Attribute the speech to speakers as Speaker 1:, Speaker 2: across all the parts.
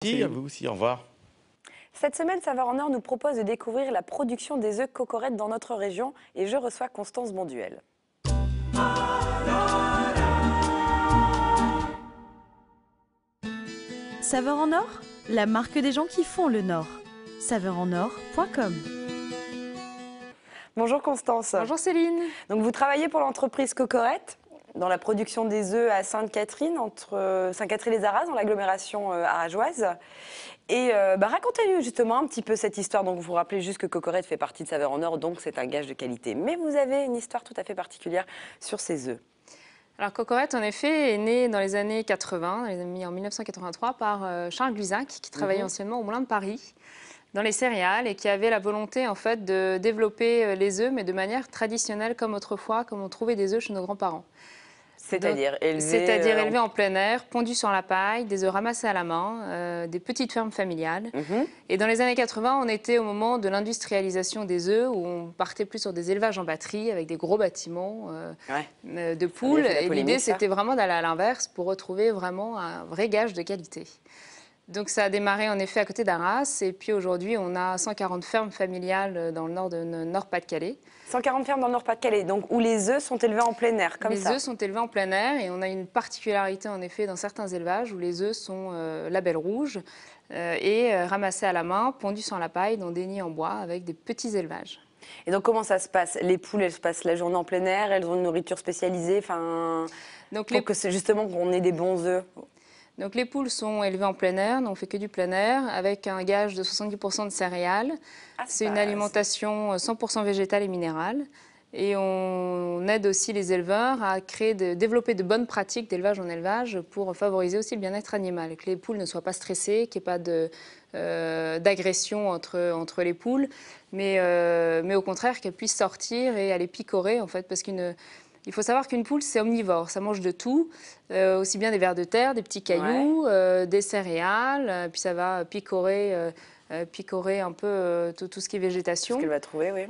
Speaker 1: Merci à vous aussi, au revoir.
Speaker 2: Cette semaine, Saveurs en Or nous propose de découvrir la production des œufs cocorettes dans notre région et je reçois Constance Bonduel.
Speaker 3: Saveurs en Or, la marque des gens qui font le Nord. Saveurenor.com.
Speaker 2: Bonjour Constance.
Speaker 4: Bonjour Céline.
Speaker 2: Donc vous travaillez pour l'entreprise Cocorette dans la production des œufs à Sainte-Catherine, entre Sainte-Catherine-les-Arras, dans l'agglomération arageoise. Et racontez-nous justement un petit peu cette histoire. Donc vous vous rappelez juste que Cocorette fait partie de Saveurs en Or, donc c'est un gage de qualité. Mais vous avez une histoire tout à fait particulière sur ces œufs.
Speaker 4: Alors Cocorette, en effet, est née dans les années 80, en 1983, par Charles Gluzac, qui travaillait anciennement au Moulin de Paris, dans les céréales, et qui avait la volonté en fait de développer les œufs, mais de manière traditionnelle, comme autrefois, comme on trouvait des œufs chez nos grands-parents.
Speaker 2: C'est-à-dire élevés
Speaker 4: en plein air, pondus sur la paille, des œufs ramassés à la main, des petites fermes familiales. Et dans les années 80, on était au moment de l'industrialisation des œufs, où on partait plus sur des élevages en batterie, avec des gros bâtiments de poules. Et l'idée, c'était vraiment d'aller à l'inverse pour retrouver vraiment un vrai gage de qualité. Donc ça a démarré en effet à côté d'Arras, et puis aujourd'hui, on a 140 fermes familiales dans le nord de Nord-Pas-de-Calais.
Speaker 2: 140 fermes dans le Nord-Pas-de-Calais, donc où les œufs sont élevés en plein air, comme ça.
Speaker 4: Les œufs sont élevés en plein air et on a une particularité en effet dans certains élevages où les œufs sont label rouge et ramassés à la main, pondus sur la paille dans des nids en bois avec des petits élevages.
Speaker 2: Et donc comment ça se passe? Les poules, elles se passent la journée en plein air, elles ont une nourriture spécialisée, pour que c'est justement qu'on ait des bons œufs.
Speaker 4: Donc les poules sont élevées en plein air, donc on fait que du plein air, avec un gage de 70% de céréales. C'est une alimentation 100% végétale et minérale. Et on aide aussi les éleveurs à développer de bonnes pratiques d'élevage en élevage pour favoriser aussi le bien-être animal, que les poules ne soient pas stressées, qu'il n'y ait pas d'agression entre les poules, mais au contraire qu'elles puissent sortir et aller picorer en fait, parce il faut savoir qu'une poule, c'est omnivore, ça mange de tout, aussi bien des vers de terre, des petits cailloux, des céréales, puis ça va picorer un peu tout ce qui est végétation.
Speaker 2: Ce qu'elle va trouver, oui.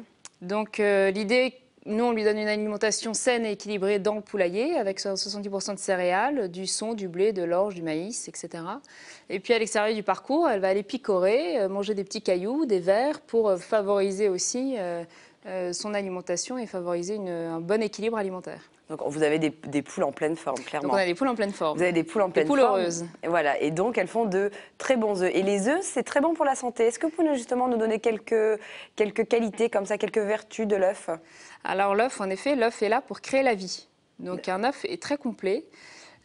Speaker 4: Donc l'idée, nous on lui donne une alimentation saine et équilibrée dans le poulailler, avec 70% de céréales, du son, du blé, de l'orge, du maïs, etc. Et puis à l'extérieur du parcours, elle va aller picorer, manger des petits cailloux, des vers, pour favoriser aussi son alimentation et favoriser un bon équilibre alimentaire.
Speaker 2: Donc vous avez des poules en pleine forme, clairement.
Speaker 4: Donc on a des poules en pleine forme.
Speaker 2: Vous avez des poules en pleine forme.
Speaker 4: Des poules heureuses.
Speaker 2: Et voilà, et donc elles font de très bons œufs. Et les œufs, c'est très bon pour la santé. Est-ce que vous pouvez justement nous donner quelques qualités comme ça, quelques vertus de l'œuf?
Speaker 4: Alors l'œuf, en effet, l'œuf est là pour créer la vie. Donc un œuf est très complet.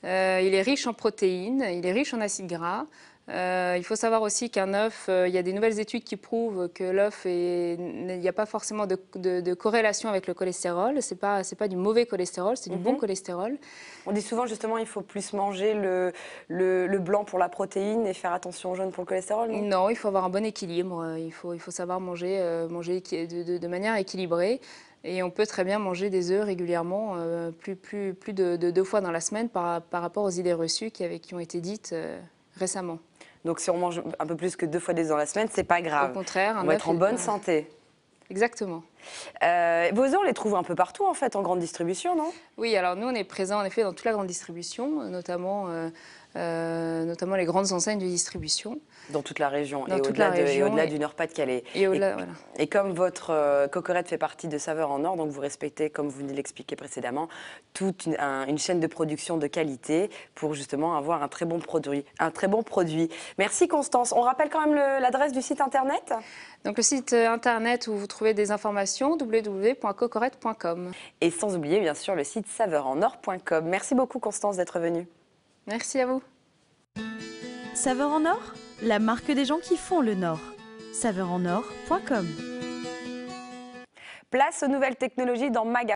Speaker 4: Il est riche en protéines, il est riche en acides gras. Il faut savoir aussi qu'un œuf, il y a des nouvelles études qui prouvent que l'œuf, il n'y a pas forcément de corrélation avec le cholestérol. C'est pas du mauvais cholestérol, c'est du bon cholestérol.
Speaker 2: On dit souvent justement il faut plus manger le blanc pour la protéine et faire attention au jaune pour le cholestérol, non?
Speaker 4: Non, il faut avoir un bon équilibre. Il faut savoir manger de manière équilibrée. Et on peut très bien manger des œufs régulièrement, plus de 2 fois dans la semaine par rapport aux idées reçues qui ont été dites récemment.
Speaker 2: Donc si on mange un peu plus que 2 fois dans la semaine, c'est pas grave.
Speaker 4: Au contraire,
Speaker 2: on va être en bonne santé.
Speaker 4: Exactement.
Speaker 2: Vos œufs, on les trouve un peu partout en fait, en grande distribution, non?
Speaker 4: Oui, alors nous on est présents en effet dans toute la grande distribution, notamment les grandes enseignes de distribution.
Speaker 2: Dans toute la région,
Speaker 4: et
Speaker 2: au-delà du Nord-Pas-de-Calais.
Speaker 4: Voilà.
Speaker 2: Et comme votre Cocorette fait partie de Saveurs en Or, donc vous respectez, comme vous venez de l'expliquer précédemment, toute une chaîne de production de qualité pour justement avoir un très bon produit. Merci Constance. On rappelle quand même l'adresse du site internet?
Speaker 4: Donc le site internet où vous trouvez des informations, www.cocorette.com.
Speaker 2: Et sans oublier bien sûr le site saveurenor.com. Merci beaucoup Constance d'être venue.
Speaker 4: Merci à vous.
Speaker 3: Saveurs en Or, la marque des gens qui font le Nord. Saveurenor.com.
Speaker 2: Place aux nouvelles technologies dans Maga.